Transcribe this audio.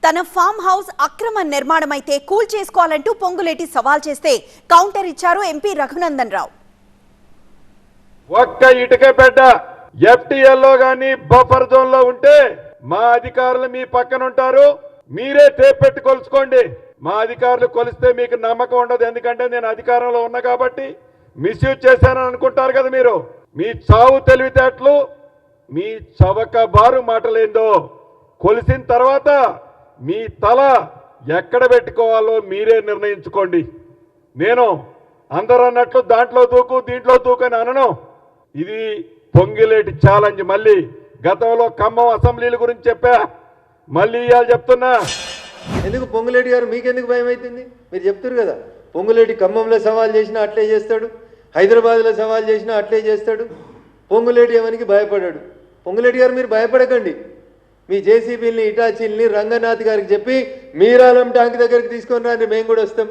తన farm house అక్రమ నిర్మాణమైతే cool చేసుకోవాలంటూ Ponguleti సవాల్ చేస్తే కౌంటర్ ఇచ్చారు ఎంపీ రఘునందన్ రావు. ఒక్క ఇటుక పెట్ట ఎఫ్టీఎల్లో గాని బఫర్ జోన్ లో ఉంటే మా అధికారులు మీ పక్కన ఉంటారు. మీరే టేప్ పెట్టి కొలుసుకోండి. మా అధికారులు కొలిస్తే మీకు నమ్మకం ఉండదు. ఎందుకంటే నేను అధికారంలో ఉన్నా కాబట్టి మిస్యూజ్ చేశానని అనుకుంటారు కదా మీరు. మీ చావు తెలివితేటలు, మీ చవక బారు మాటలేందో కొలిసిన తర్వాత మీ తల ఎక్కడ పెట్టుకోవాలో మీరే నిర్ణయించుకోండి. నేను అందరూ అన్నట్లు దాంట్లో దూకు దీంట్లో దూకు అని అనను. ఇది పొంగిలేటి ఛాలెంజ్. మళ్ళీ గతంలో ఖమ్మం అసెంబ్లీల గురించి చెప్పా, మళ్ళీ ఇవాళ చెప్తున్నా. ఎందుకు పొంగులేటి గారు మీకెందుకు భయం అవుతుంది? మీరు చెప్తారు కదా, పొంగులేటి ఖమ్మంలో సవాల్ చేసినా అట్లే చేస్తాడు, హైదరాబాద్లో సవాల్ చేసినా అట్లే చేస్తాడు. పొంగులేటి ఎవరికి భయపడాడు. పొంగులేటి గారు మీరు భయపడకండి. మీ జేసీబీని, ఇటాచీల్ని రంగనాథ్ గారికి చెప్పి మీరాలం ట్యాంక్ దగ్గరికి తీసుకొని రండి, మేము కూడా వస్తాం.